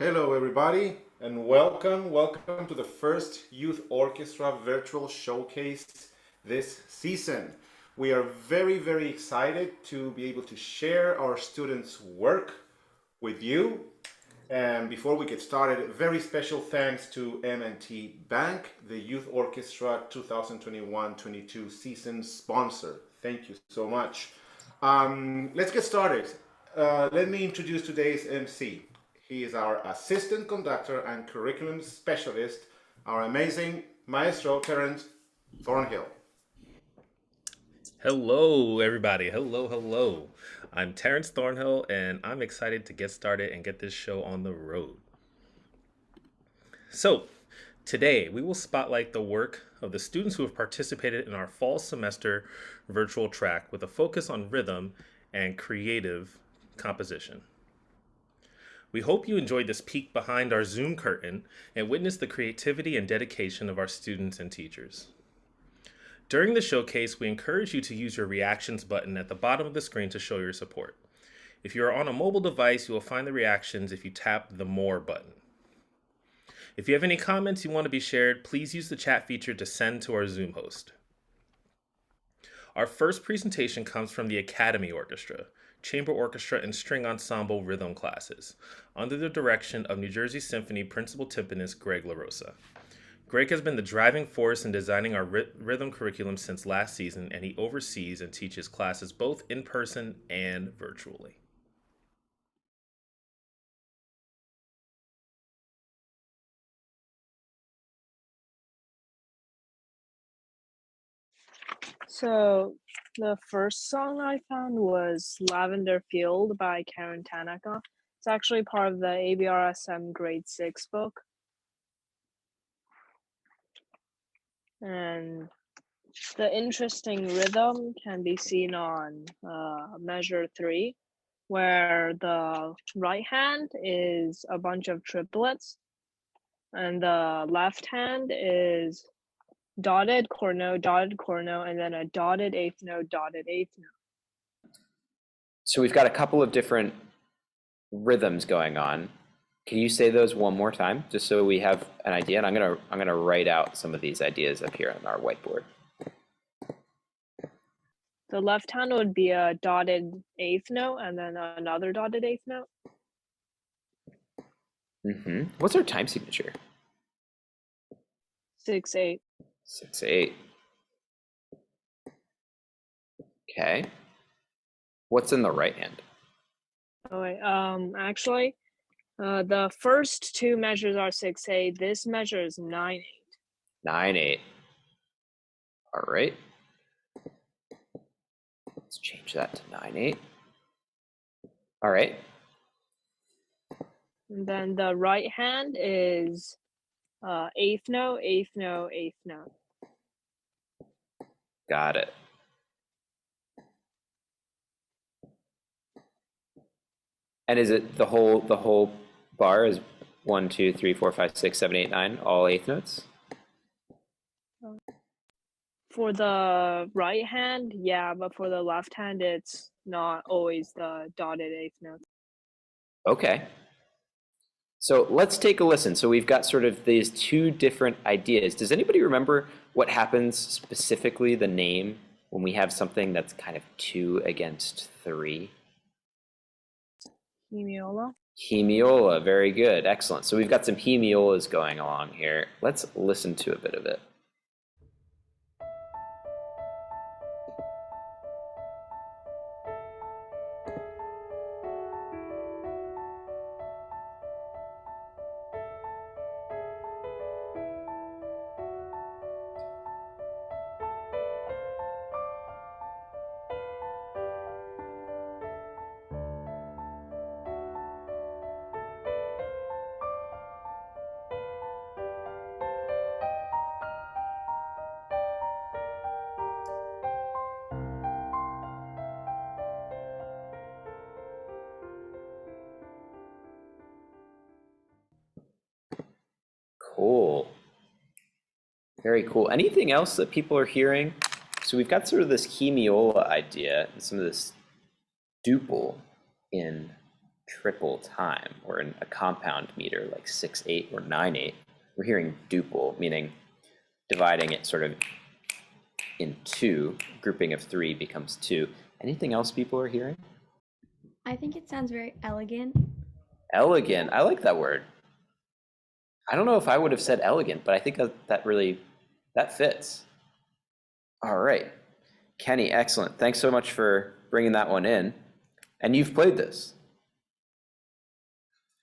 Hello, everybody, and welcome to the first Youth Orchestra virtual showcase this season. We are very excited to be able to share our students' work with you. And before we get started, very special thanks to M&T Bank, the Youth Orchestra 2021-22 season sponsor. Thank you so much. Let's get started. Let me introduce today's MC. He is our assistant conductor and curriculum specialist, our amazing maestro, Terence Thornhill. Hello, everybody. Hello. I'm Terrence Thornhill, and I'm excited to get started and get this show on the road. So, today we will spotlight the work of the students who have participated in our fall semester virtual track with a focus on rhythm and creative composition. We hope you enjoyed this peek behind our Zoom curtain and witnessed the creativity and dedication of our students and teachers. During the showcase, we encourage you to use your reactions button at the bottom of the screen to show your support. If you are on a mobile device, you will find the reactions if you tap the More button. If you have any comments you want to be shared, please use the chat feature to send to our Zoom host. Our first presentation comes from the Academy Orchestra, Chamber Orchestra, and String Ensemble rhythm classes, under the direction of New Jersey Symphony Principal Timpanist Greg LaRosa. Greg has been the driving force in designing our rhythm curriculum since last season, and he oversees and teaches classes both in person and virtually. So the first song I found was Lavender Field by Karen Tanaka. It's actually part of the ABRSM grade 6 book. And the interesting rhythm can be seen on measure 3, where the right hand is a bunch of triplets and the left hand is dotted corno, and then a dotted eighth note, dotted eighth note. So we've got a couple of different rhythms going on. Can you say those one more time, just so we have an idea? And I'm gonna write out some of these ideas up here on our whiteboard. The left hand would be a dotted eighth note, and then another dotted eighth note. What's our time signature? 6/8. 6/8. Okay. What's in the right hand? Oh wait, actually, the first two measures are 6/8. This measure is 9/8. 9/8. All right. Let's change that to 9/8. All right. And then the right hand is eighth note, eighth note, eighth note. Got it. And is it the whole bar is 1, 2, 3, 4, 5, 6, 7, 8, 9, all eighth notes? For the right hand, yeah, but for the left hand, it's not always the dotted eighth note. Okay. So let's take a listen. So we've got sort of these two different ideas. Does anybody remember what happens specifically, the name, when we have something that's kind of 2 against 3? Hemiola. Hemiola, very good, excellent. So we've got some hemiolas going along here. Let's listen to a bit of it. Cool. Very cool. Anything else that people are hearing? So we've got sort of this hemiola idea and some of this duple in triple time, or in a compound meter like 6/8 or 9/8, we're hearing duple, meaning dividing it sort of in two, grouping of 3 becomes 2. Anything else people are hearing? I think it sounds very elegant. Elegant, I like that word. I don't know if I would have said elegant, but I think that fits. All right, Kenny, excellent. Thanks so much for bringing that one in. And you've played this.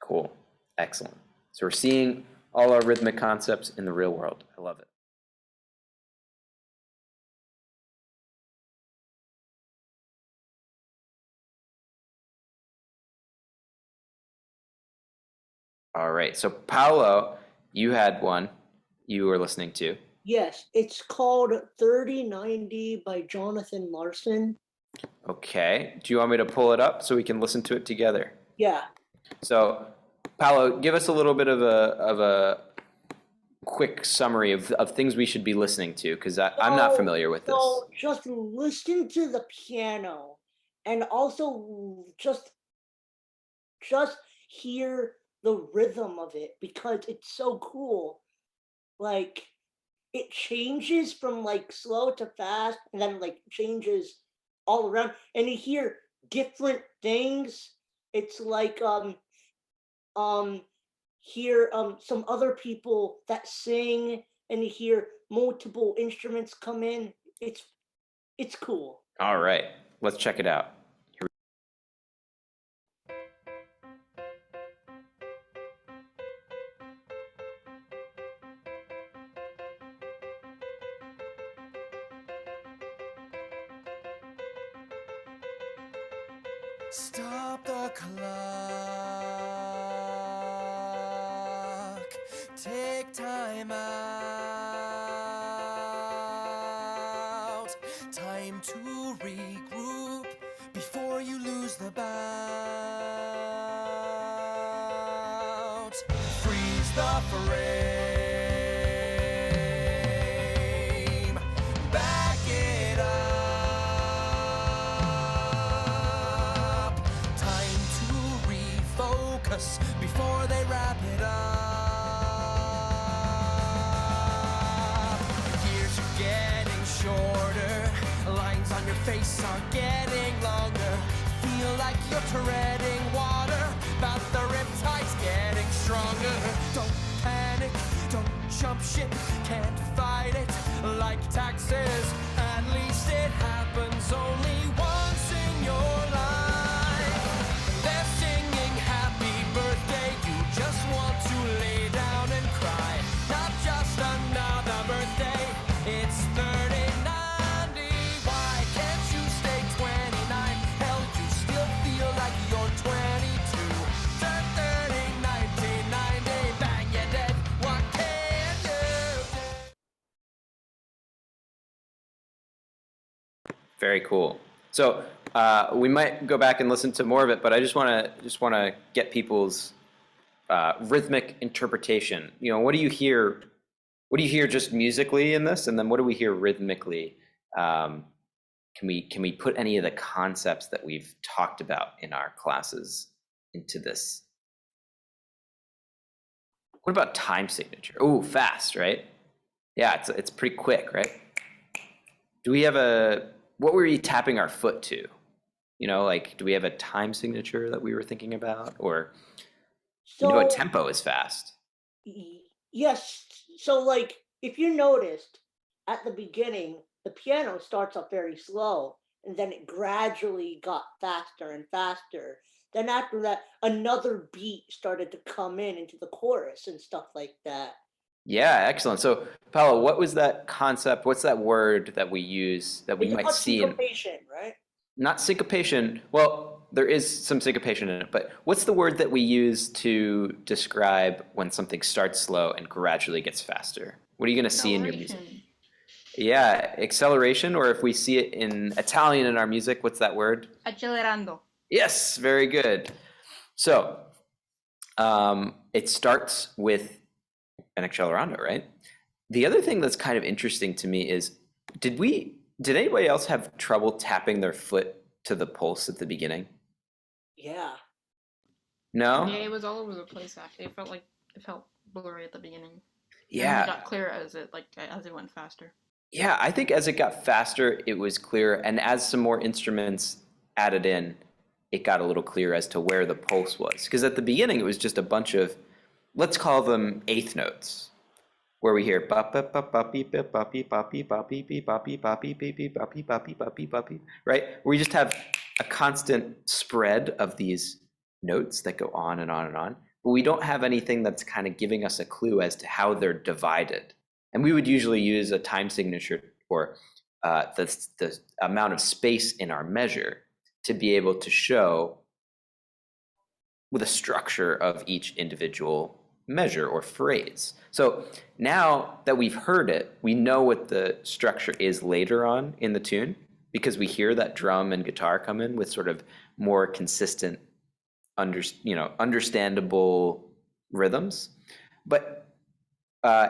Cool, excellent. So we're seeing all our rhythmic concepts in the real world. I love it. All right, so Paolo, you had one you were listening to. Yes, it's called 3090 by Jonathan Larson. Okay, do you want me to pull it up so we can listen to it together? Yeah. So, Paolo, give us a little bit of a quick summary of things we should be listening to, because I'm not familiar with this. So just listen to the piano, and also just hear the rhythm of it, because it's so cool. Like, it changes from like slow to fast, and then like changes all around, and you hear different things. It's like hear some other people that sing, and you hear multiple instruments come in. It's cool. All right, let's check it out. Stop the clock. Take time out. Time to regroup before you lose the bout. Freeze the frame. Back it up. Time to refocus before they wrap it up. Years are getting shorter. Lines on your face are getting longer. Feel like you're treading water. About the riptides getting stronger. Don't panic, don't jump ship. Can't fight it like taxes. At least it happens only once in your life. They're singing happy birthday. You just want to lay down and cry. Not just another birthday. It's 3090. Why can't you stay 29? Hell, you still feel like you're 22. Turn 30, 1990. Bang, you're dead. What can you do? Very cool. So we might go back and listen to more of it, but I just want to get people's rhythmic interpretation. You know, what do you hear? What do you hear just musically in this, and then what do we hear rhythmically? Can we put any of the concepts that we've talked about in our classes into this? What about time signature? Oh, fast, right? Yeah, it's pretty quick, right? Do we have what were we tapping our foot to? You know, like, do we have a time signature that we were thinking about? Or you know, a tempo is fast. Yes. So like, if you noticed at the beginning, the piano starts off very slow, and then it gradually got faster and faster. Then after that, another beat started to come into the chorus and stuff like that. Yeah, excellent. So, Paolo, what was that concept? What's that word that we use that we It's might about see syncopation, right? not syncopation. Well, there is some syncopation in it, but what's the word that we use to describe when something starts slow and gradually gets faster? What are you going to see in your music? Yeah, acceleration, or if we see it in Italian in our music, what's that word? Accelerando. Yes, very good. So it starts with an accelerando, right? The other thing that's kind of interesting to me is, did anybody else have trouble tapping their foot to the pulse at the beginning? Yeah. No? Yeah, it was all over the place. Actually, it felt blurry at the beginning. And then Yeah. it got clear as it went faster. Yeah, I think as it got faster, it was clearer. And as some more instruments added in, it got a little clearer as to where the pulse was. Because at the beginning, it was just a bunch of, let's call them eighth notes, where we hear ba ba ba ba beep ba ba beep ba beep ba beep beep ba beep ba beep beep beep ba beep ba beep ba beep ba beep, right? Where we just have a constant spread of these notes that go on and on and on, but we don't have anything that's kind of giving us a clue as to how they're divided. And we would usually use a time signature or the amount of space in our measure to be able to show with a structure of each individual measure or phrase. So now that we've heard it, we know what the structure is later on in the tune because we hear that drum and guitar come in with sort of more consistent, understandable rhythms. But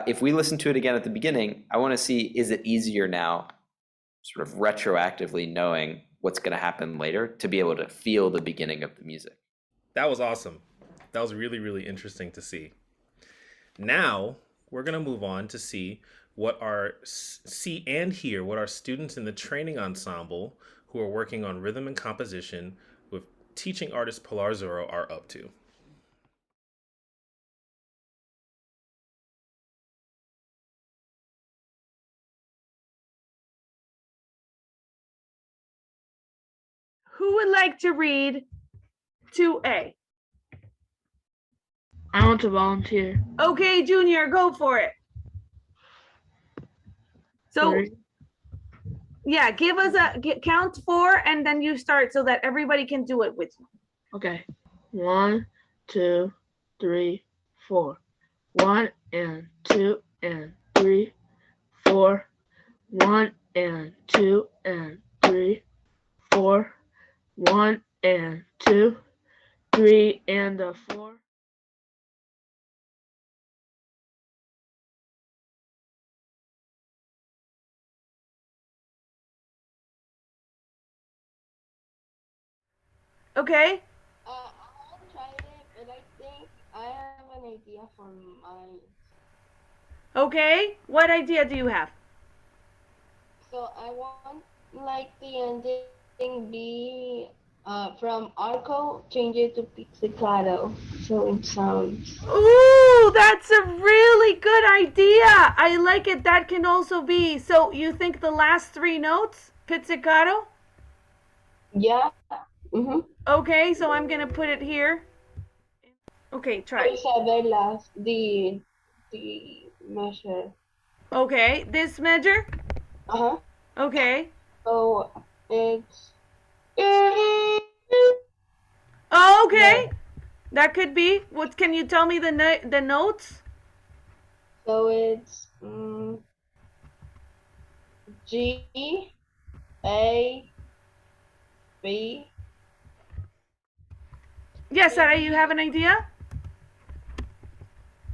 if we listen to it again at the beginning, I want to see, is it easier now, sort of retroactively knowing what's going to happen later to be able to feel the beginning of the music? That was awesome. That was really, really interesting to see. Now we're going to move on to see what our students in the training ensemble who are working on rhythm and composition with teaching artist Pilar Zoro are up to. Who would like to read 2A? I want to volunteer. Okay, Junior, go for it. So, Three. yeah, give us count 4 and then you start so that everybody can do it with you. Okay. 1, 2, 3, 4. 1 and 2 and 3, 4. 1 and 2 and 3, 4. 1 and 2, 3 and 4. Okay. I haven't tried it, but I think I have an idea for mine. Okay. What idea do you have? So I want like the ending be from arco, change it to pizzicato, so it sounds. Ooh, that's a really good idea. I like it. That can also be. So you think the last 3 notes, pizzicato? Yeah. Mm-hmm. Okay, so I'm gonna put it here. Okay, try. The measure. Okay, this measure? Uh-huh. Okay. So it's Oh, okay. Yeah. That could be. What can you tell me the notes? So it's G, A, B. Yes, Sarah, you have an idea?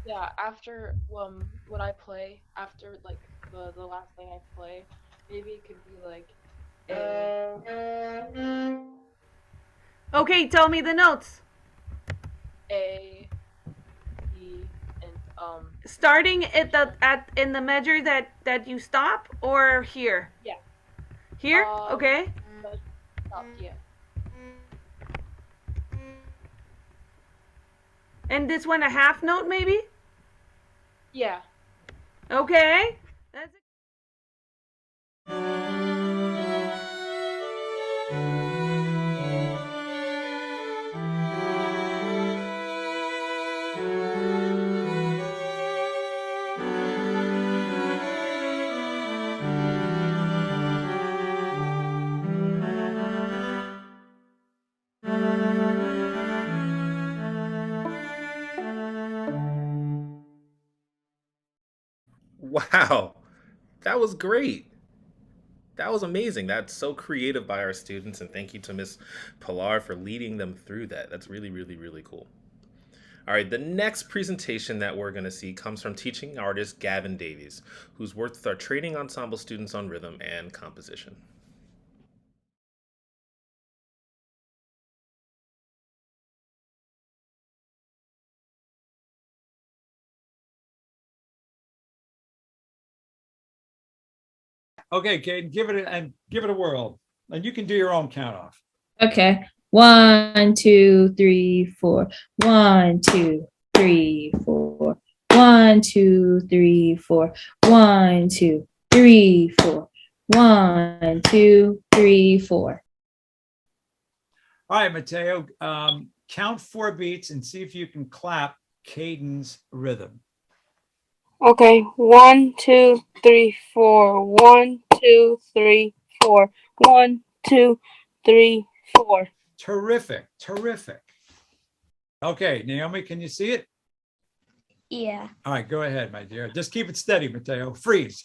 Yeah, after when I play, after like the last thing I play, maybe it could be like Okay, tell me the notes. A, E, and Starting in the measure that you stop or here? Yeah. Here? Okay. Stop, yeah. And this one a half note maybe? Yeah. Okay. That's Wow, that was great. That was amazing. That's so creative by our students, and thank you to Miss Pilar for leading them through that. That's really, really, really cool. All right, the next presentation that we're going to see comes from teaching artist Gavin Davies, who's worked with our training ensemble students on rhythm and composition. Okay, Caden, give it a whirl, and you can do your own count off. Okay. 1, 2, 3, 4. 1, 2, 3, 4. 1, 2, 3, 4. 1, 2, 3, 4. 1, 2, 3, 4. All right, Mateo, count 4 beats and see if you can clap Caden's rhythm. Okay, 1, 2, 3, 4. 1, 2, 3, 4. 1, 2, 3, 4. Terrific, terrific. Okay, Naomi, can you see it? Yeah. All right, go ahead, my dear. Just keep it steady, Mateo. Freeze.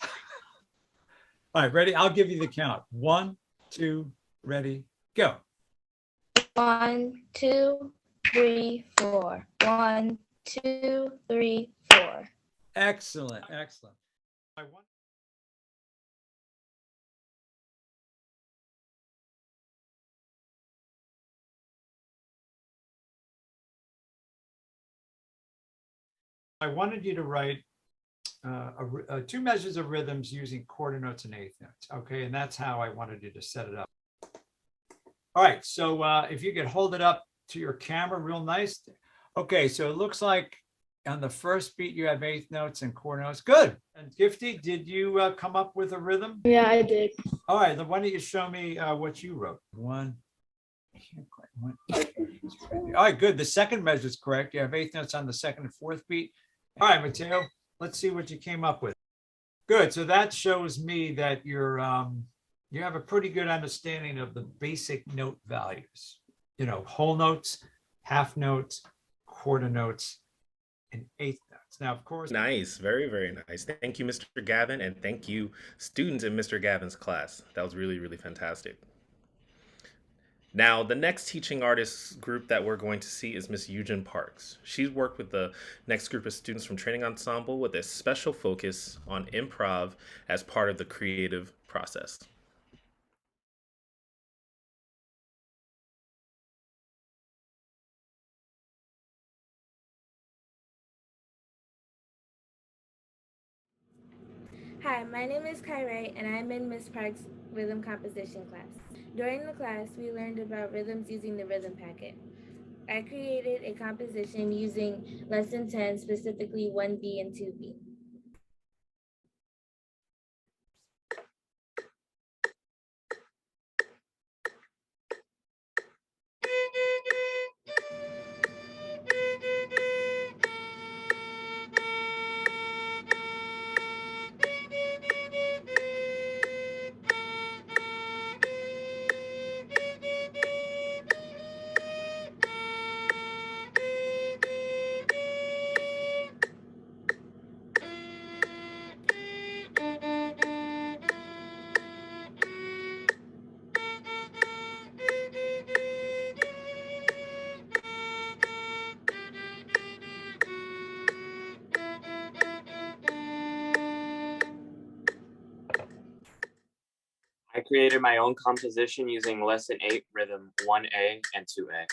All right, ready? I'll give you the count. 1, 2, ready, go. 1, 2, 3, 4. 1, 2, 3, 4. Excellent, excellent. I wanted you to write 2 measures of rhythms using quarter notes and eighth notes. Okay, and that's how I wanted you to set it up. All right, so if you could hold it up to your camera real nice. Okay, so it looks like on the first beat you have eighth notes and quarter notes. Good. And Gifty, did you come up with a rhythm? Yeah, I did. All right, then why don't you show me what you wrote? 1. All right, good. The second measure is correct. You have eighth notes on the second and fourth beat. All right, Mateo, let's see what you came up with. Good. So that shows me that you're you have a pretty good understanding of the basic note values. You know, whole notes, half notes, quarter notes, and eighth notes. Now, of course. Nice. Very, very nice. Thank you, Mr. Gavin, and thank you, students in Mr. Gavin's class. That was really, really fantastic. Now, the next teaching artist group that we're going to see is Miss Eugen Parks. She's worked with the next group of students from Training Ensemble with a special focus on improv as part of the creative process. Hi, my name is Kyrie, and I'm in Miss Park's rhythm composition class. During the class, we learned about rhythms using the rhythm packet. I created a composition using lesson 10, specifically 1B and 2B. I created my own composition using lesson 8 rhythm 1A and 2A.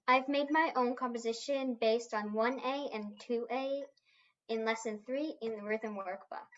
I've made my own composition based on 1A and 2A in lesson 3 in the rhythm workbook.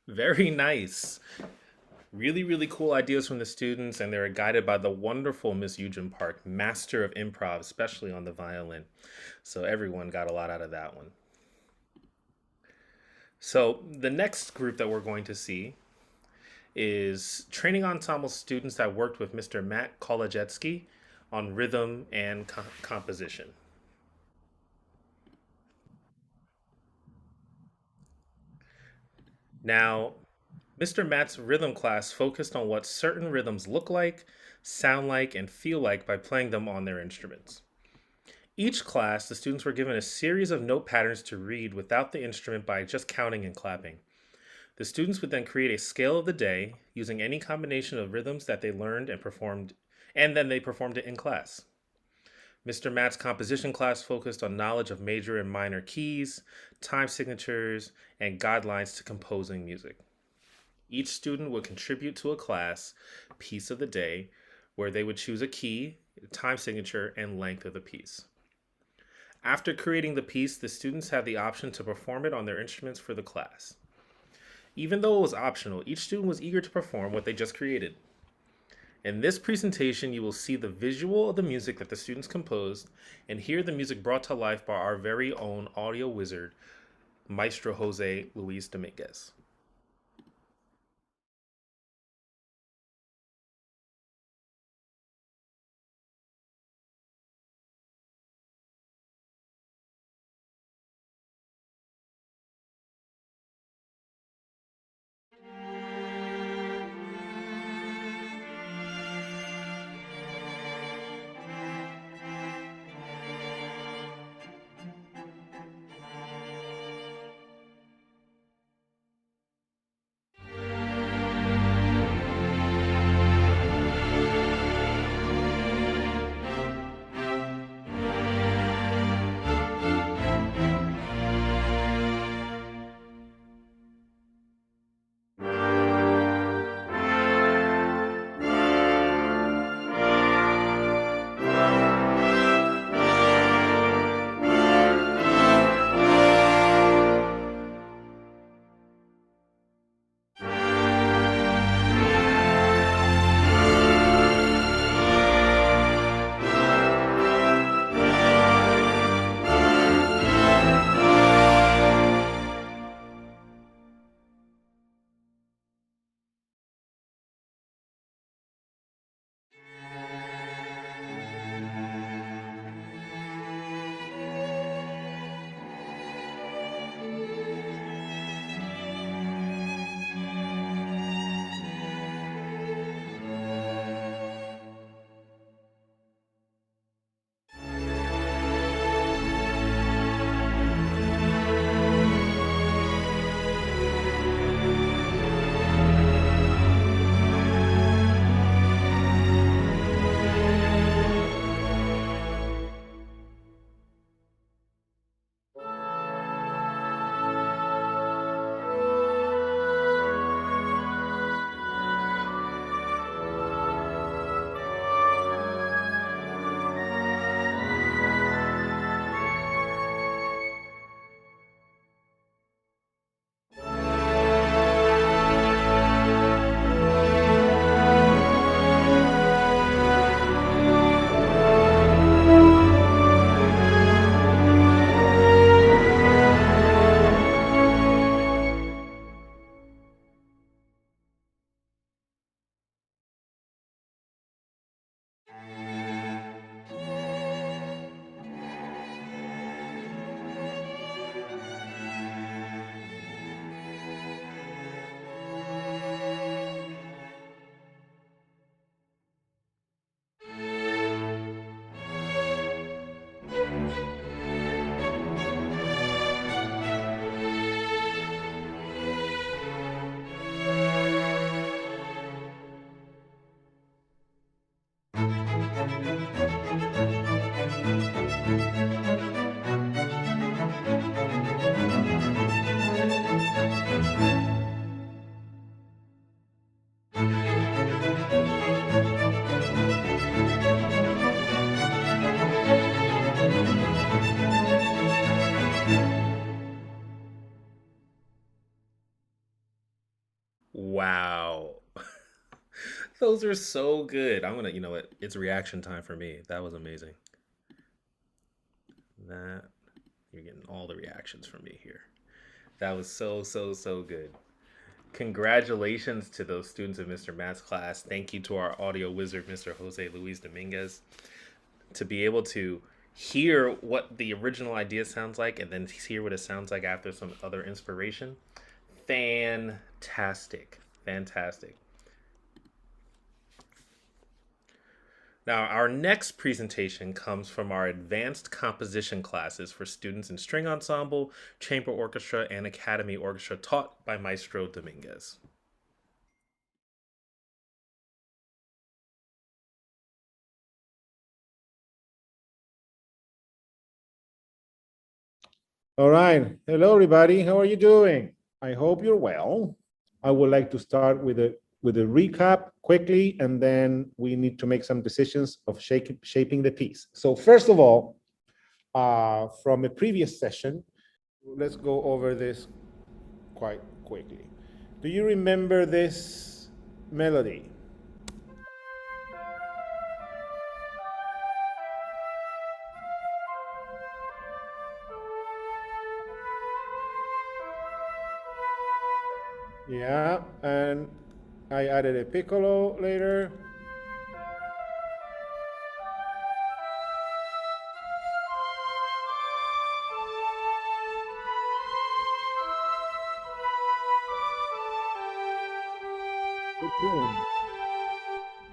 Very nice. Really, really cool ideas from the students, and they were guided by the wonderful Miss Eugen Park, master of improv, especially on the violin. So everyone got a lot out of that one. So the next group that we're going to see is training ensemble students that worked with Mr. Matt Kolajetsky on rhythm and composition. Now, Mr. Matt's rhythm class focused on what certain rhythms look like, sound like, and feel like by playing them on their instruments. Each class, the students were given a series of note patterns to read without the instrument by just counting and clapping. The students would then create a scale of the day using any combination of rhythms that they learned and performed, and then they performed it in class. Mr. Matt's composition class focused on knowledge of major and minor keys, time signatures, and guidelines to composing music. Each student would contribute to a class piece of the day where they would choose a key, time signature, and length of the piece. After creating the piece, the students had the option to perform it on their instruments for the class. Even though it was optional, each student was eager to perform what they just created. In this presentation, you will see the visual of the music that the students composed and hear the music brought to life by our very own audio wizard, Maestro Jose Luis Dominguez. Those are so good. I'm gonna, you know what? It's reaction time for me. That was amazing. That you're getting all the reactions from me here. That was so good. Congratulations to those students of Mr. Matt's class. Thank you to our audio wizard, Mr. Jose Luis Dominguez, to be able to hear what the original idea sounds like and then hear what it sounds like after some other inspiration. Fantastic. Now, our next presentation comes from our advanced composition classes for students in string ensemble, chamber orchestra, and academy orchestra taught by Maestro Dominguez. All right. Hello, everybody. How are you doing? I hope you're well. I would like to start with a recap quickly, and then we need to make some decisions of shaping the piece. So first of all, from a previous session, let's go over this quite quickly. Do you remember this melody? Yeah, and I added a piccolo later.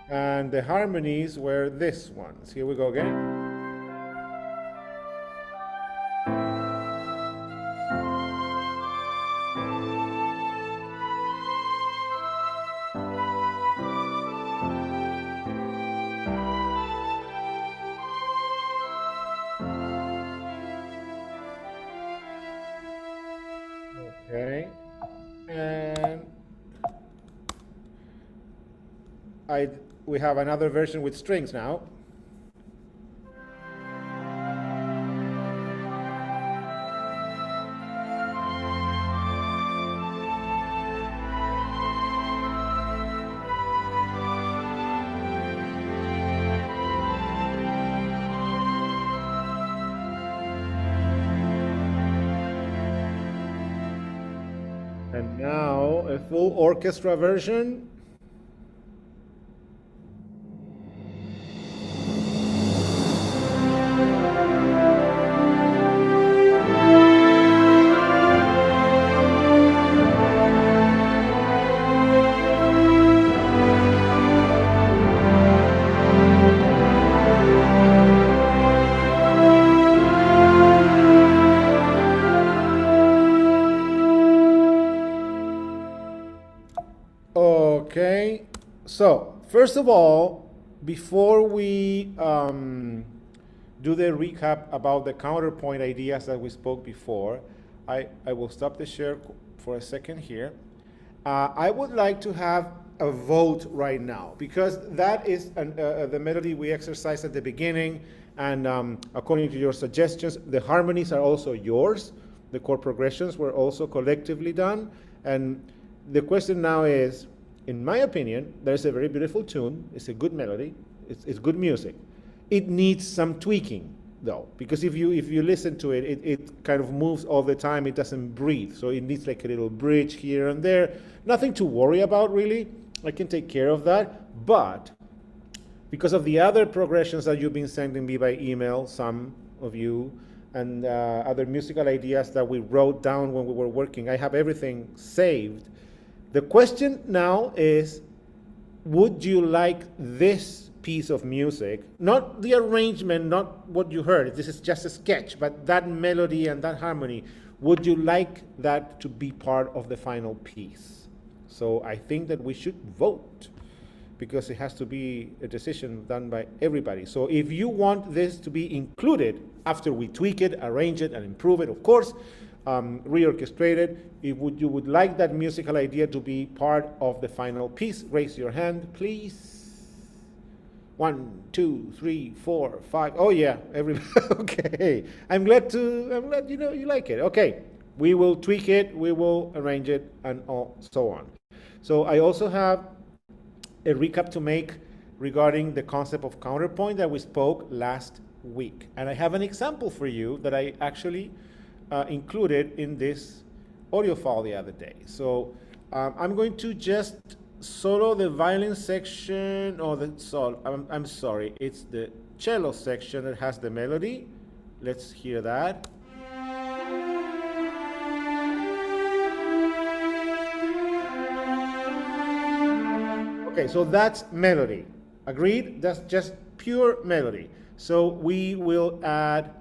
And the harmonies were this ones. Here we go again. Okay, and we have another version with strings now. And now a full orchestra version. Okay, so first of all, before we do the recap about the counterpoint ideas that we spoke before, I will stop the share for a second here. I would like to have a vote right now, because that is the melody we exercised at the beginning, and according to your suggestions, the harmonies are also yours. The chord progressions were also collectively done, and the question now is, in my opinion, there's a very beautiful tune. It's a good melody. It's good music. It needs some tweaking, though, because if you listen to it, it kind of moves all the time. It doesn't breathe, so it needs like a little bridge here and there. Nothing to worry about, really. I can take care of that. But because of the other progressions that you've been sending me by email, some of you, and other musical ideas that we wrote down when we were working, I have everything saved. The question now is, would you like this piece of music, not the arrangement, not what you heard, this is just a sketch, but that melody and that harmony, would you like that to be part of the final piece? So I think that we should vote, because it has to be a decision done by everybody. So if you want this to be included after we tweak it, arrange it, and improve it, of course, reorchestrate it, if you would like that musical idea to be part of the final piece, raise your hand, please. 1, 2, 3, 4, 5. Oh yeah, everybody. Okay. I'm glad you know you like it. Okay. We will tweak it, we will arrange it, and so on. So I also have a recap to make regarding the concept of counterpoint that we spoke last week. And I have an example for you that I actually included in this audio file the other day. So I'm going to just solo the violin section, or I'm sorry, it's the cello section that has the melody. Let's hear that. Okay, so that's melody. Agreed? That's just pure melody. So we will add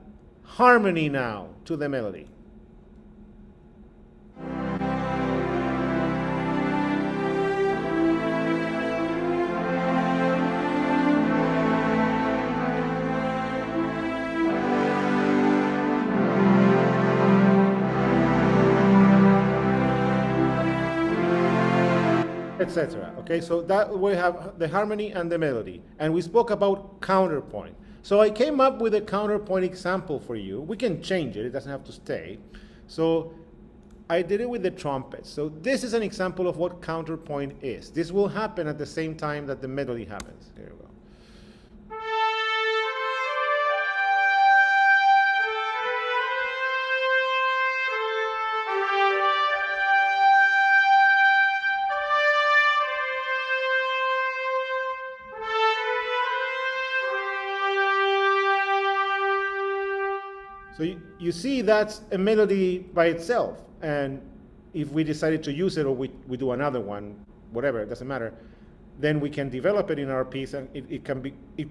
harmony now to the melody. Etc. Okay, so that we have the harmony and the melody, and we spoke about counterpoint. So I came up with a counterpoint example for you. We can change it, it doesn't have to stay. So I did it with the trumpet. So this is an example of what counterpoint is. This will happen at the same time that the melody happens. Here we go. So you see that's a melody by itself, and if we decided to use it, or we do another one, whatever, it doesn't matter, then we can develop it in our piece, and it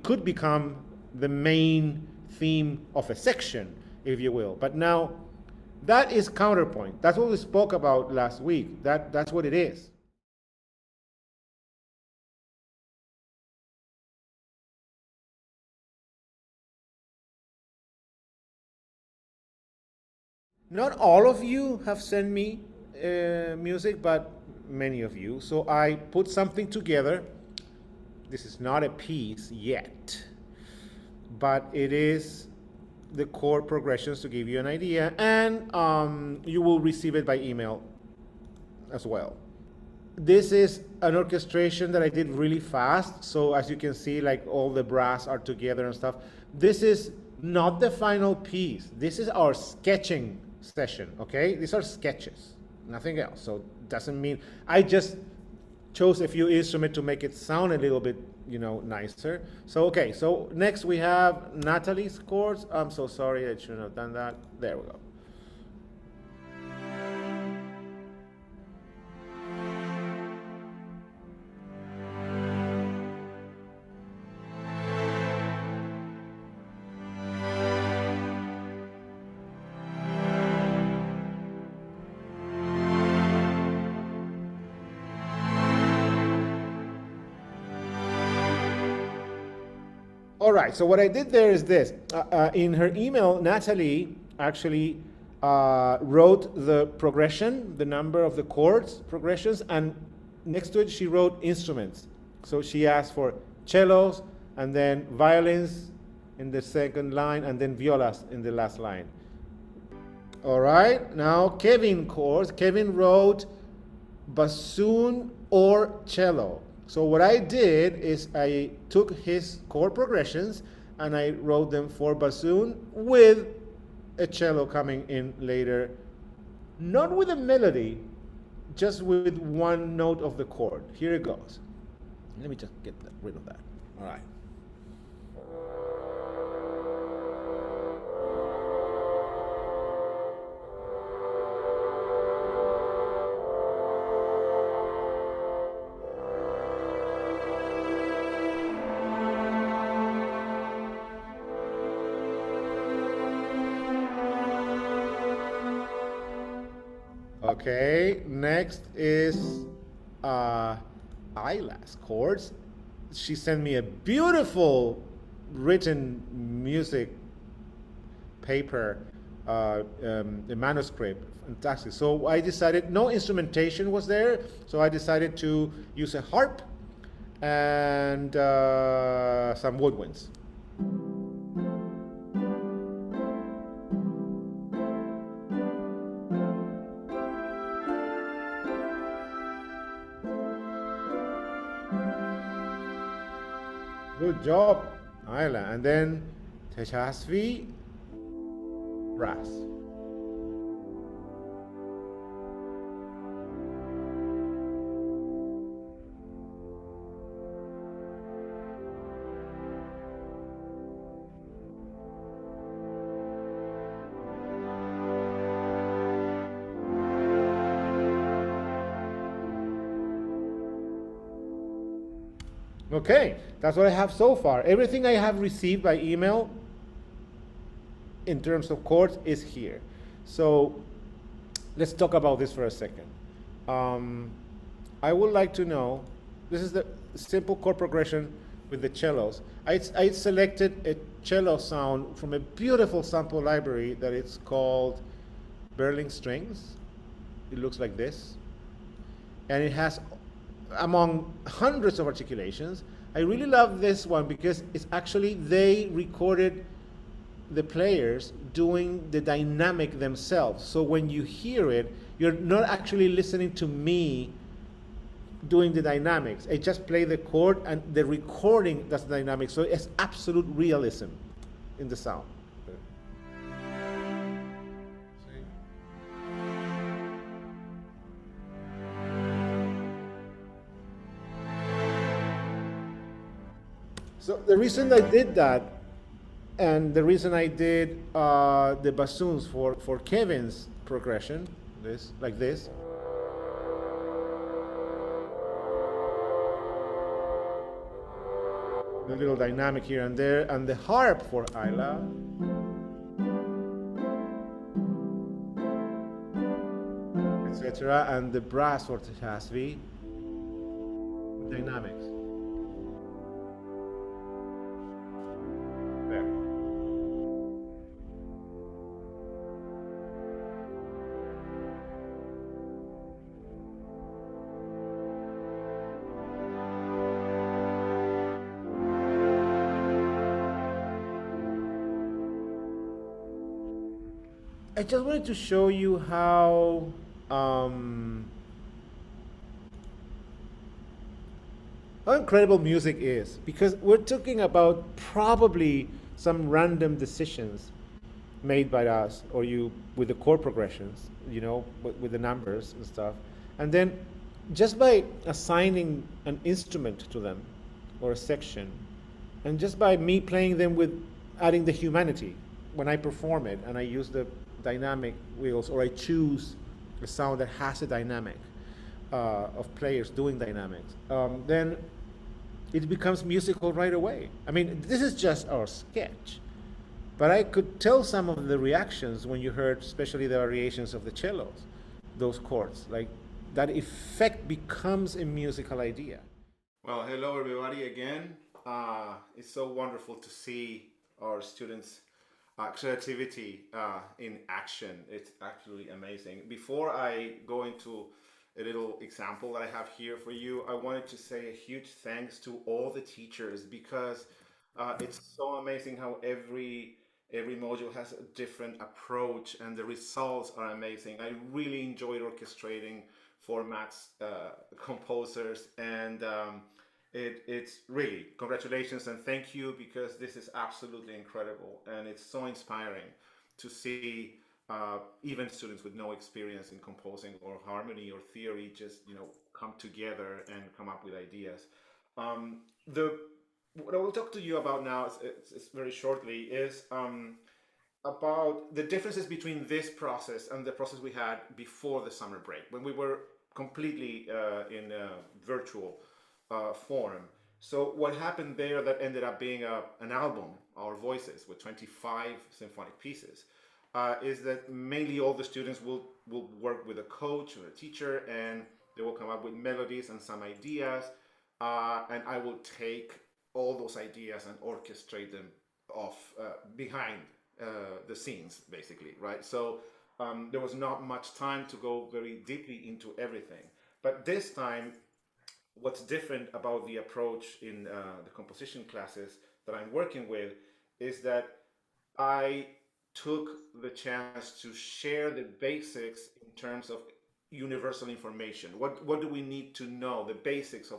could become the main theme of a section, if you will. But now, that is counterpoint. That's what we spoke about last week. That's what it is. Not all of you have sent me music, but many of you. So I put something together. This is not a piece yet, but it is the chord progressions to give you an idea, and you will receive it by email as well. This is an orchestration that I did really fast. So as you can see, like all the brass are together and stuff. This is not the final piece. This is our sketching session, okay? These are sketches, nothing else. So it doesn't mean, I just chose a few instruments to make it sound a little bit, nicer. So, okay, so next we have Natalie's chords. I'm so sorry, I shouldn't have done that. There we go. All right, so what I did there is this. In her email, Natalie actually wrote the progression, the number of the chords, progressions, and next to it she wrote instruments. So she asked for cellos, and then violins in the second line, and then violas in the last line. All right, now Kevin chords. Kevin wrote bassoon or cello. So what I did is I took his chord progressions and I wrote them for bassoon with a cello coming in later, not with a melody, just with one note of the chord. Here it goes. Let me just get rid of that. All right. Okay, next is Isla's chords. She sent me a beautiful written music paper, a manuscript, fantastic. So I decided, no instrumentation was there, so I decided to use a harp and some woodwinds. Good job, Ayla. And then Tejasvi, brass. Okay, that's what I have so far. Everything I have received by email in terms of chords is here. So let's talk about this for a second. I would like to know, this is the simple chord progression with the cellos. I selected a cello sound from a beautiful sample library that it's called Burling Strings. It looks like this. And it has, among hundreds of articulations, I really love this one because it's actually, they recorded the players doing the dynamic themselves. So when you hear it, you're not actually listening to me doing the dynamics. I just play the chord and the recording does the dynamics. So it's absolute realism in the sound. So the reason I did that, and the reason I did the bassoons for Kevin's progression, this, like this. The little dynamic here and there, and the harp for Ayla. Etc. And the brass for Tejasvi. Dynamics. I just wanted to show you how incredible music is, because we're talking about probably some random decisions made by us or you with the chord progressions, you know, with the numbers and stuff. And then just by assigning an instrument to them or a section, and just by me playing them with adding the humanity when I perform it and I use the dynamic wheels, or I choose a sound that has a dynamic of players doing dynamics, then it becomes musical right away. I mean, this is just our sketch, but I could tell some of the reactions when you heard, especially the variations of the cellos, those chords, like that effect becomes a musical idea. Well, hello everybody again. It's so wonderful to see our students' creativity in action. It's actually amazing. Before I go into a little example that I have here for you, I wanted to say a huge thanks to all the teachers, because it's so amazing how every module has a different approach and the results are amazing. I really enjoyed orchestrating for Matt's composers, and it's really congratulations and thank you, because this is absolutely incredible and it's so inspiring to see even students with no experience in composing or harmony or theory just, you know, come together and come up with ideas. What I will talk to you about now is very shortly is about the differences between this process and the process we had before the summer break, when we were completely in virtual form. So what happened there that ended up being an album, Our Voices, with 25 symphonic pieces, is that mainly all the students will work with a coach or a teacher, and they will come up with melodies and some ideas, and I will take all those ideas and orchestrate them off behind the scenes, basically, right? So there was not much time to go very deeply into everything. But this time, what's different about the approach in the composition classes that I'm working with is that I took the chance to share the basics in terms of universal information. What do we need to know? The basics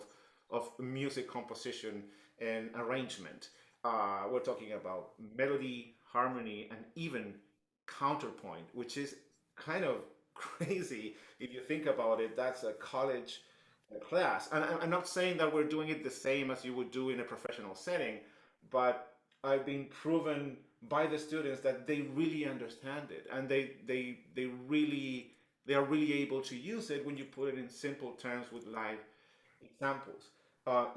of music composition and arrangement. We're talking about melody, harmony, and even counterpoint, which is kind of crazy if you think about it. That's a college class. And I'm not saying that we're doing it the same as you would do in a professional setting, but I've been proven by the students that they really understand it, and they are really able to use it when you put it in simple terms with live examples.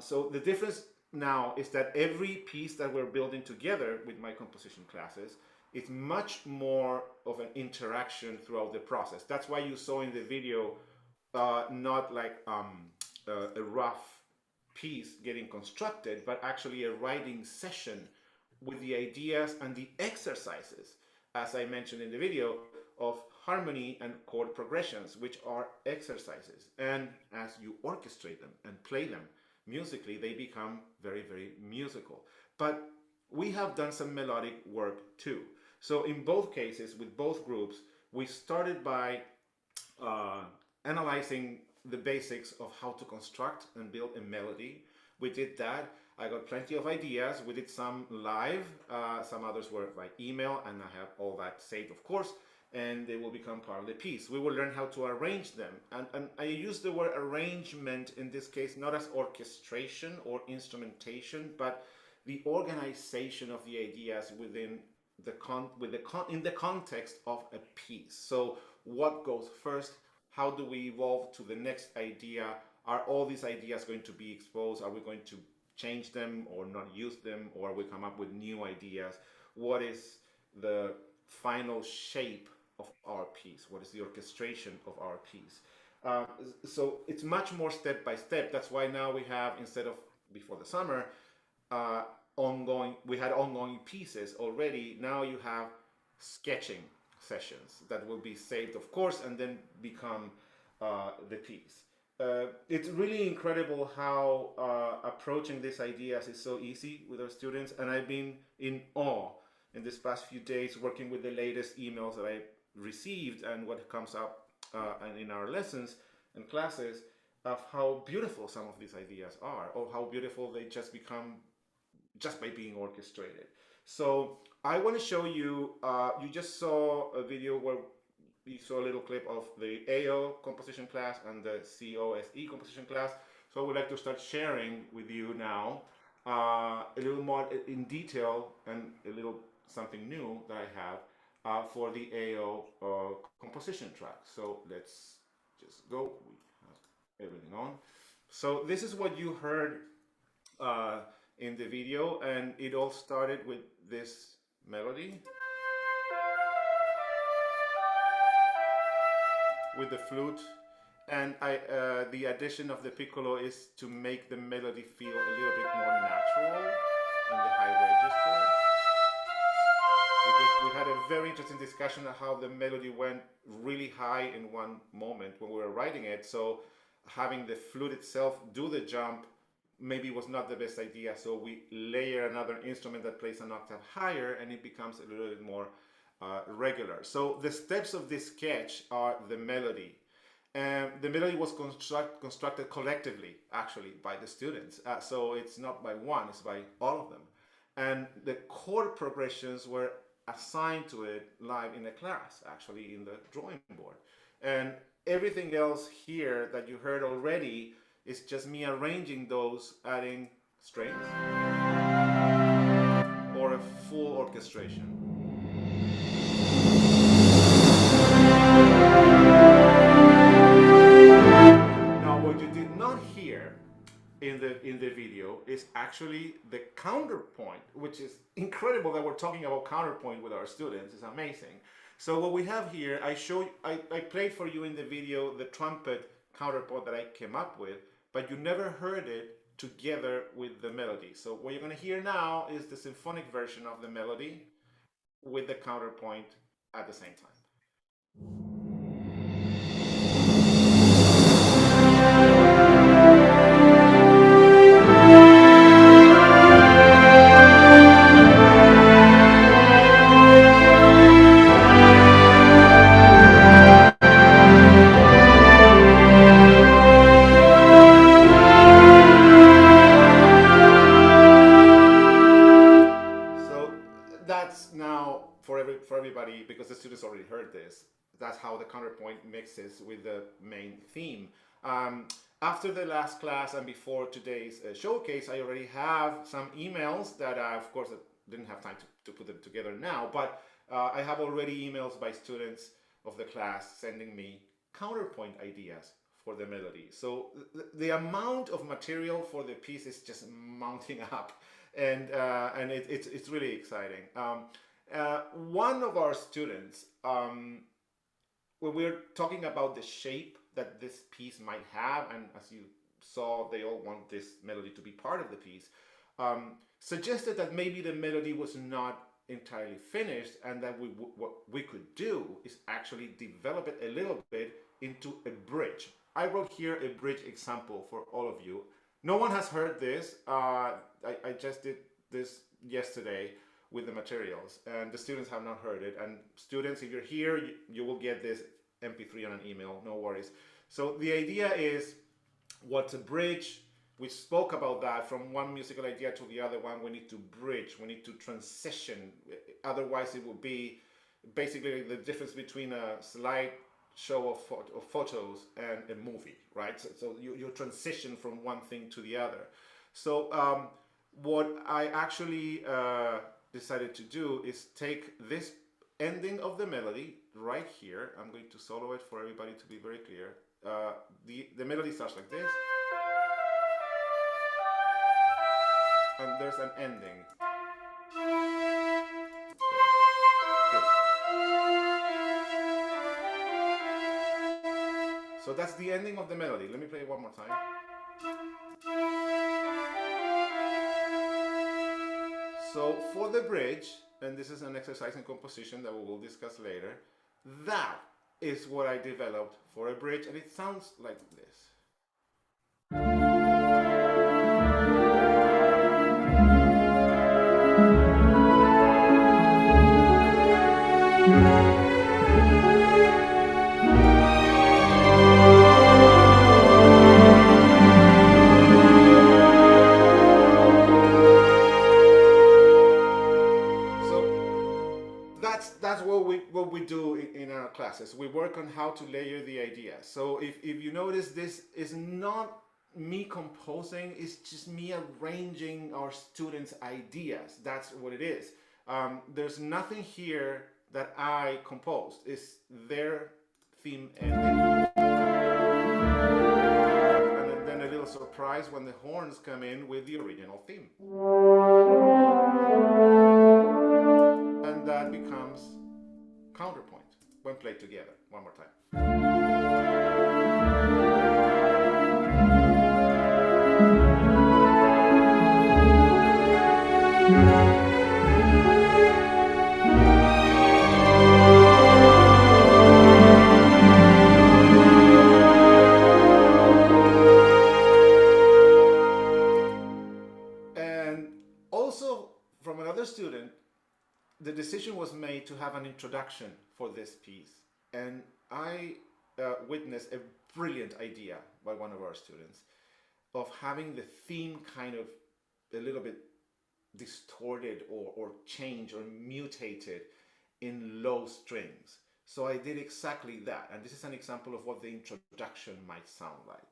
So the difference now is that every piece that we're building together with my composition classes is much more of an interaction throughout the process. That's why you saw in the video not like a rough piece getting constructed, but actually a writing session with the ideas and the exercises, as I mentioned in the video, of harmony and chord progressions, which are exercises. And as you orchestrate them and play them musically, they become very, very musical. But we have done some melodic work too. So in both cases, with both groups, we started by analyzing the basics of how to construct and build a melody. We did that. I got plenty of ideas. We did some live, some others were by email, and I have all that saved, of course, and they will become part of the piece. We will learn how to arrange them. And I use the word arrangement in this case, not as orchestration or instrumentation, but the organization of the ideas within in the context of a piece. So what goes first? How do we evolve to the next idea? Are all these ideas going to be exposed? Are we going to change them or not use them, or we come up with new ideas? What is the final shape of our piece? What is the orchestration of our piece? So it's much more step by step. That's why now we have, instead of before the summer, we had ongoing pieces already. Now you have sketching sessions that will be saved, of course, and then become the piece. It's really incredible how approaching these ideas is so easy with our students, and I've been in awe in this past few days working with the latest emails that I received and what comes up and in our lessons and classes of how beautiful some of these ideas are, or how beautiful they just become just by being orchestrated. So I want to show you, you just saw a video where you saw a little clip of the AO composition class and the COSE composition class. So I would like to start sharing with you now a little more in detail and a little something new that I have for the AO composition track. So let's just go. We have everything on. So this is what you heard in the video, and it all started with this melody with the flute, and the addition of the piccolo is to make the melody feel a little bit more natural in the high register, because we had a very interesting discussion of how the melody went really high in one moment when we were writing it. So having the flute itself do the jump maybe was not the best idea, so we layer another instrument that plays an octave higher, and it becomes a little bit more regular. So the steps of this sketch are the melody. And the melody was constructed collectively, actually, by the students. So it's not by one, it's by all of them. And the chord progressions were assigned to it live in a class, actually, in the drawing board. And everything else here that you heard already is just me arranging those, adding strings, or a full orchestration. Now, what you did not hear in the video is actually the counterpoint, which is incredible that we're talking about counterpoint with our students. It's amazing. So what we have here, I played for you in the video the trumpet counterpoint that I came up with, but you never heard it together with the melody. So what you're going to hear now is the symphonic version of the melody with the counterpoint at the same time. heard this. That's how the counterpoint mixes with the main theme. After the last class and before today's showcase, I already have some emails that I, of course, didn't have time to put them together now, but I have already emails by students of the class sending me counterpoint ideas for the melody. So the amount of material for the piece is just mounting up, and it's really exciting. One of our students, when we're talking about the shape that this piece might have, and as you saw, they all want this melody to be part of the piece, suggested that maybe the melody was not entirely finished, and that what we could do is actually develop it a little bit into a bridge. I wrote here a bridge example for all of you. No one has heard this. I just did this yesterday with the materials, and the students have not heard it. And students, if you're here, you will get this MP3 on an email, no worries. So the idea is, what's a bridge? We spoke about that from one musical idea to the other one. We need to bridge, we need to transition. Otherwise it would be basically the difference between a slide show of photos and a movie, right? So you transition from one thing to the other. So what I actually decided to do is take this ending of the melody right here. I'm going to solo it for everybody to be very clear. The melody starts like this, and there's an ending. So that's the ending of the melody. Let me play it one more time. So for the bridge, and this is an exercise in composition that we will discuss later, that is what I developed for a bridge, and it sounds like this. That's what we do in our classes. We work on how to layer the idea. So if you notice, this is not me composing, it's just me arranging our students' ideas. That's what it is. There's nothing here that I composed. It's their theme ending. And then a little surprise when the horns come in with the original theme. And that becomes counterpoint when played together. One more time. And also from another student, the decision was made to have an introduction for this piece, and I witnessed a brilliant idea by one of our students of having the theme kind of a little bit distorted or changed or mutated in low strings. So I did exactly that, and this is an example of what the introduction might sound like.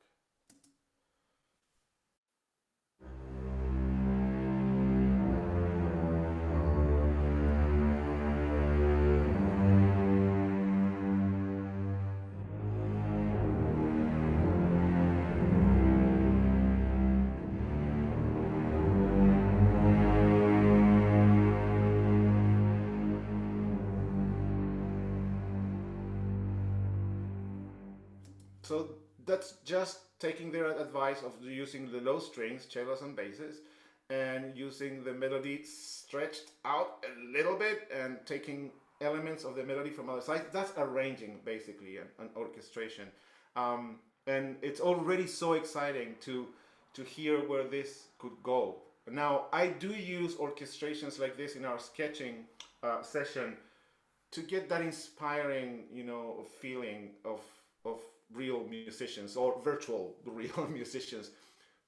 So that's just taking their advice of using the low strings, cellos and basses, and using the melody stretched out a little bit and taking elements of the melody from other sides. That's arranging, basically, an orchestration. And it's already so exciting to hear where this could go. Now, I do use orchestrations like this in our sketching session to get that inspiring, feeling of real musicians or virtual real musicians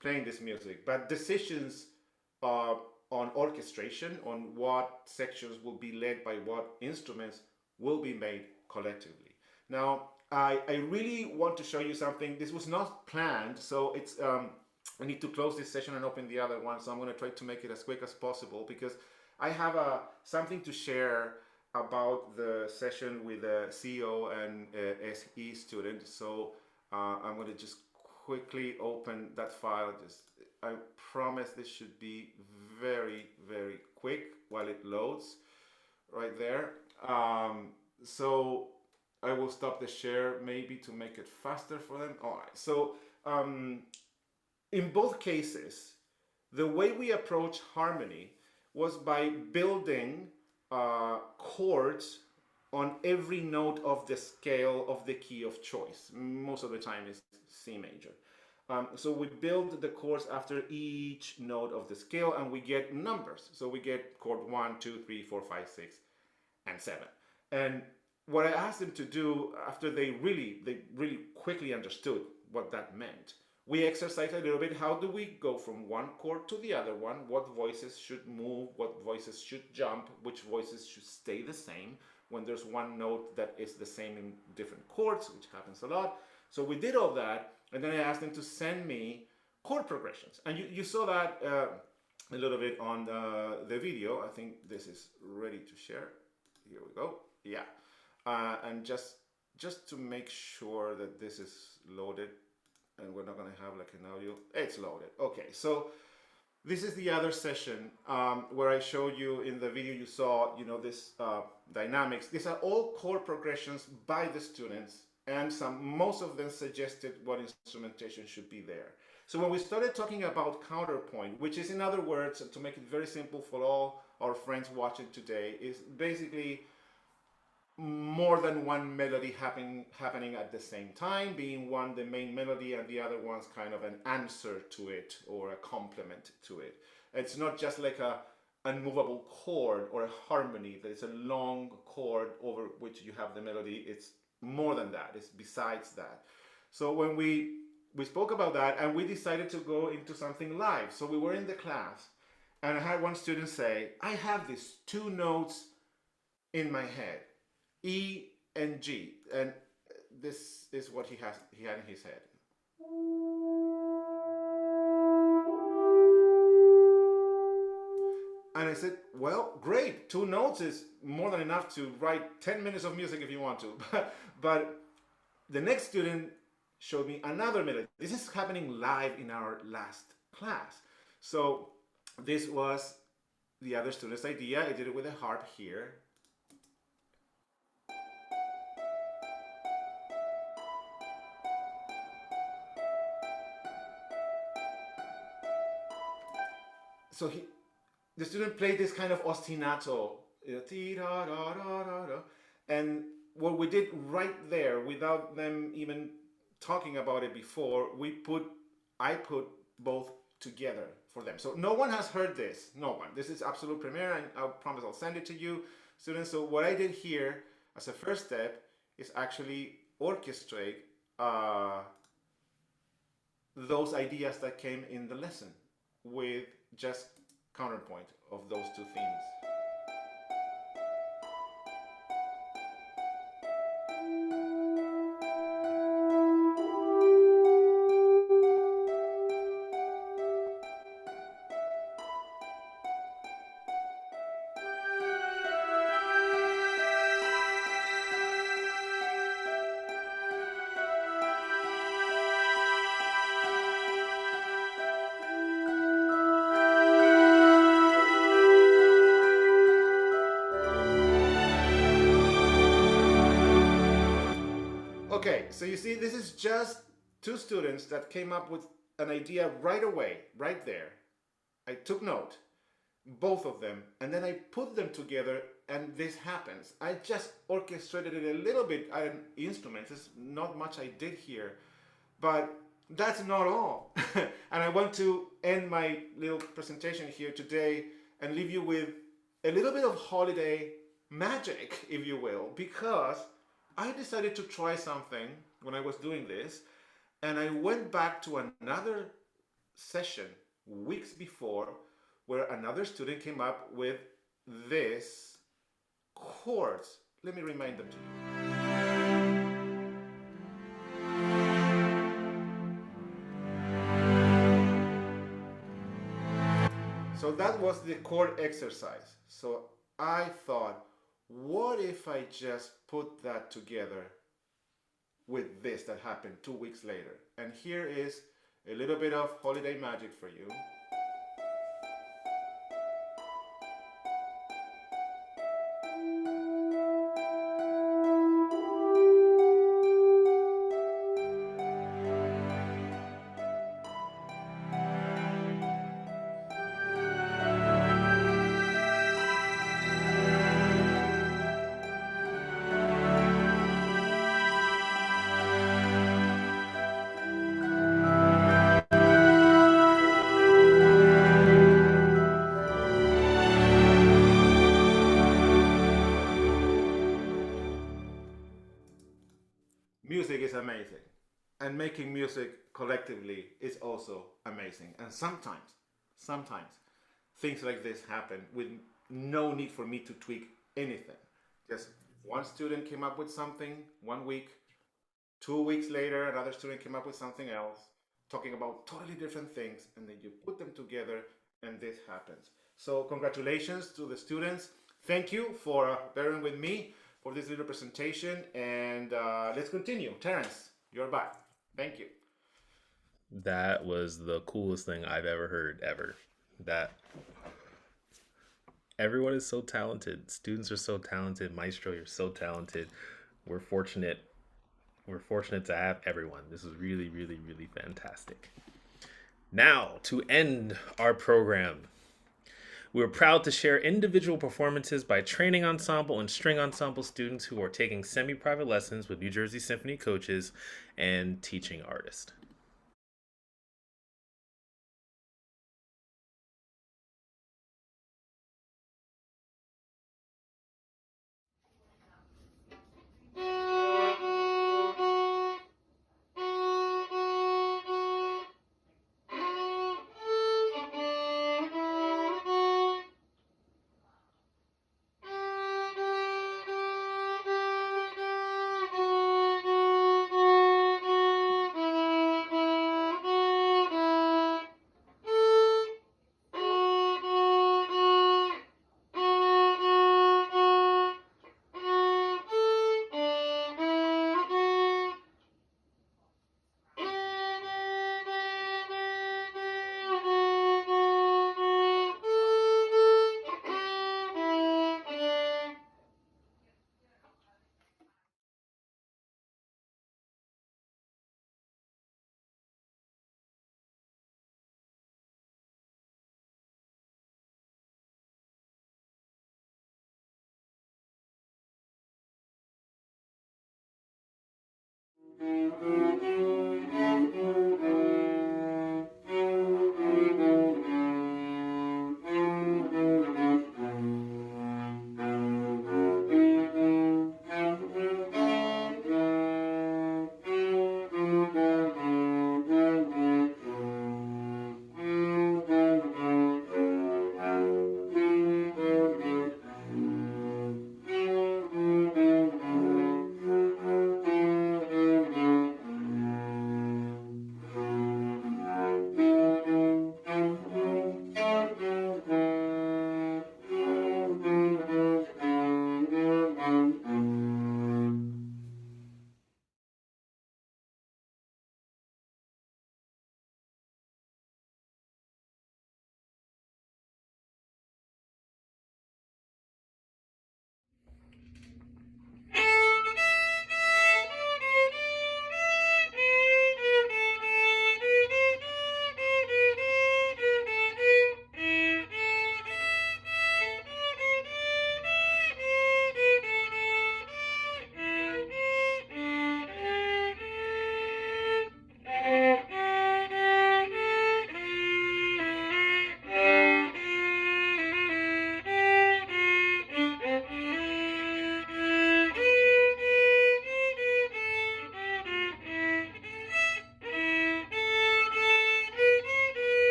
playing this music. But decisions on orchestration, on what sections will be led by what instruments, will be made collectively. Now, I really want to show you something. This was not planned, so it's I need to close this session and open the other one, so I'm going to try to make it as quick as possible because I have something to share about the session with the CEO and SE student. So I'm going to just quickly open that file. I promise this should be very, very quick while it loads right there. So I will stop the share maybe to make it faster for them. All right. So in both cases, the way we approach harmony was by building chords on every note of the scale of the key of choice. Most of the time is C major. So we build the chords after each note of the scale and we get numbers. So we get chord 1, 2, 3, 4, 5, 6, and 7. And what I asked them to do after they really quickly understood what that meant, we exercised a little bit. How do we go from one chord to the other one? What voices should move? What voices should jump? Which voices should stay the same when there's one note that is the same in different chords, which happens a lot. So we did all that, and then I asked them to send me chord progressions. And you saw that a little bit on the video. I think this is ready to share. Here we go. Yeah. And just to make sure that this is loaded, and we're not going to have like an audio. It's loaded. Okay, so this is the other session where I showed you in the video. You saw, this dynamics. These are all chord progressions by the students, and most of them suggested what instrumentation should be there. So when we started talking about counterpoint, which is, in other words, to make it very simple for all our friends watching today, is basically more than one melody happening at the same time, being one the main melody and the other one's kind of an answer to it or a complement to it. It's not just like a unmovable chord or a harmony that is a long chord over which you have the melody. It's more than that. It's besides that. So when we spoke about that, and we decided to go into something live. So we were in the class and I had one student say, I have these two notes in my head, E and G, and this is what he had in his head. And I said, well, great, two notes is more than enough to write 10 minutes of music if you want to. But the next student showed me another melody. This is happening live in our last class. So this was the other student's idea. I did it with a harp here. So the student played this kind of ostinato, and what we did right there, without them even talking about it before, I put both together for them. So no one has heard this, no one. This is absolute premiere, and I promise I'll send it to you, students. So what I did here as a first step is actually orchestrate those ideas that came in the lesson with just counterpoint of those two themes. Okay, so you see, this is just two students that came up with an idea right away, right there. I took note, both of them, and then I put them together, and this happens. I just orchestrated it a little bit on instruments. There's not much I did here, but that's not all. And I want to end my little presentation here today and leave you with a little bit of holiday magic, if you will, because I decided to try something when I was doing this, and I went back to another session weeks before where another student came up with this chords. Let me remind them to you. So that was the chord exercise. So I thought, what if I just put that together with this that happened 2 weeks later? And here is a little bit of holiday magic for you. Music is amazing, and making music collectively is also amazing. And sometimes things like this happen with no need for me to tweak anything. Just one student came up with something 1 week, 2 weeks later another student came up with something else, talking about totally different things, and then you put them together and this happens. So congratulations to the students. Thank you for bearing with me for this little presentation, and let's continue. Terrence, you're back. Thank you. That was the coolest thing I've ever heard, ever. That everyone is so talented. Students are so talented. Maestro, you're so talented. We're fortunate. We're fortunate to have everyone. This is really, really, really fantastic. Now, to end our program, we are proud to share individual performances by training ensemble and string ensemble students who are taking semi-private lessons with New Jersey Symphony coaches and teaching artists.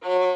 Three.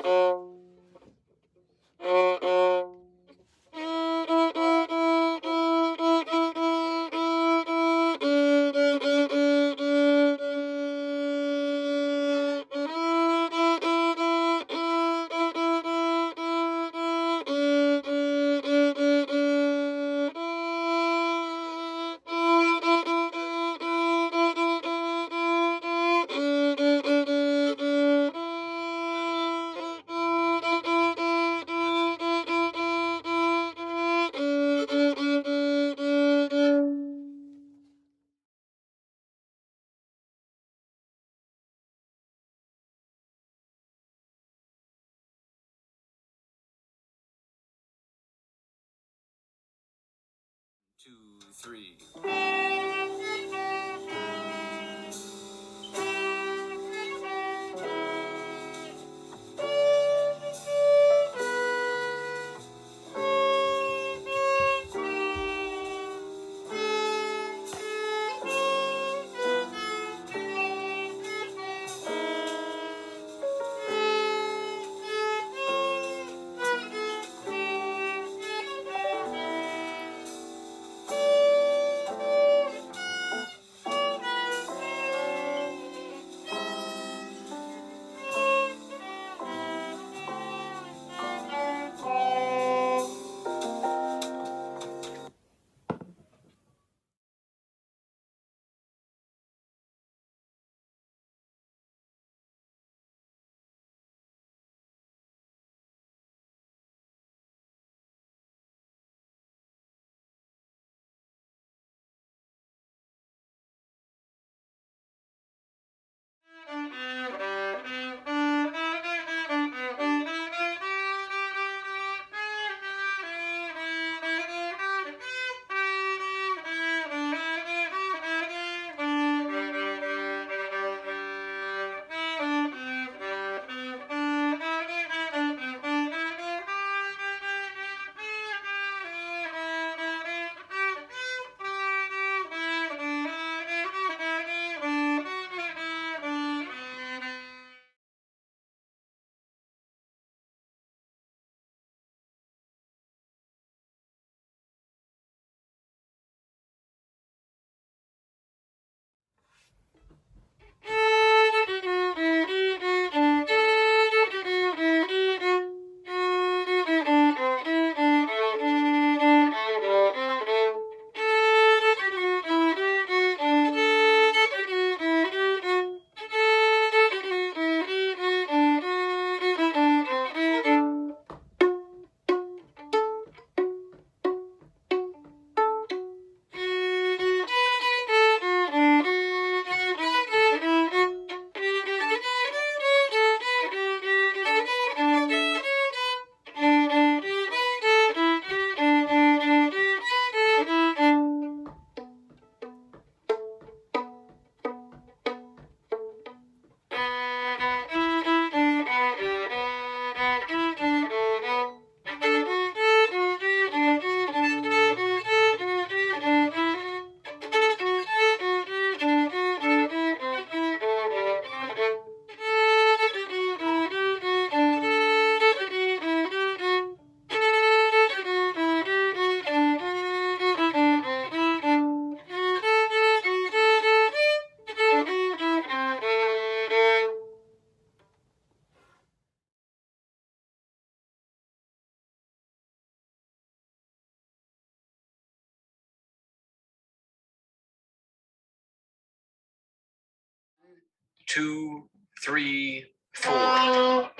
Two, three, four.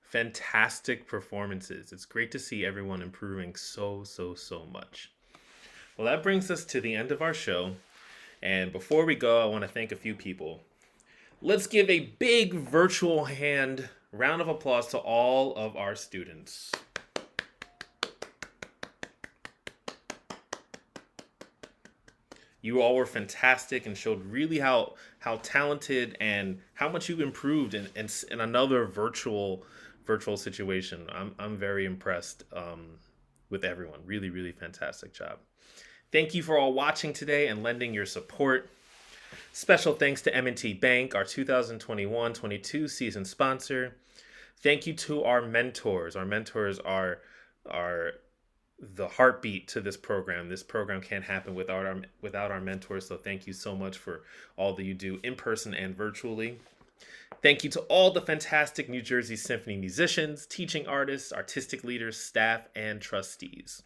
Fantastic performances. It's great to see everyone improving so much. Well, that brings us to the end of our show. And before we go, I want to thank a few people. Let's give a big virtual round of applause to all of our students. You all were fantastic and showed really how talented and how much you've improved in another virtual situation. I'm very impressed with everyone. Really fantastic job. Thank you for all watching today and lending your support. Special thanks to M&T Bank, our 2021-22 season sponsor. Thank you to our mentors. Our mentors are the heartbeat to this program. This program can't happen without our mentors. So thank you so much for all that you do in person and virtually. Thank you to all the fantastic New Jersey Symphony musicians, teaching artists, artistic leaders, staff, and trustees.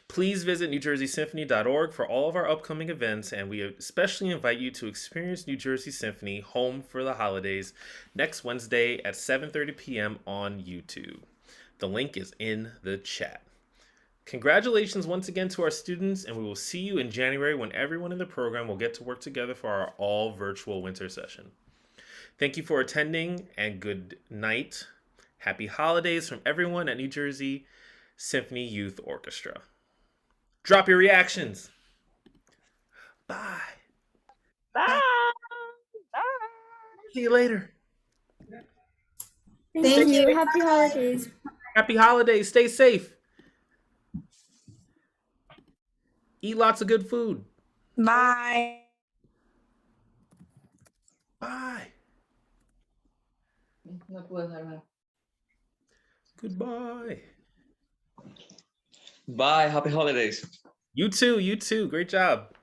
Please visit NewJerseySymphony.org for all of our upcoming events, and we especially invite you to experience New Jersey Symphony Home for the Holidays next Wednesday at 7:30 p.m. on YouTube. The link is in the chat. Congratulations once again to our students, and we will see you in January when everyone in the program will get to work together for our all-virtual winter session. Thank you for attending, and good night. Happy holidays from everyone at New Jersey Symphony Youth Orchestra. Drop your reactions. Bye. Bye. See you later. Thank you. Happy holidays. Happy holidays. Stay safe. Eat lots of good food. Bye. Bye. Goodbye. Bye. Happy holidays. You too. Great job.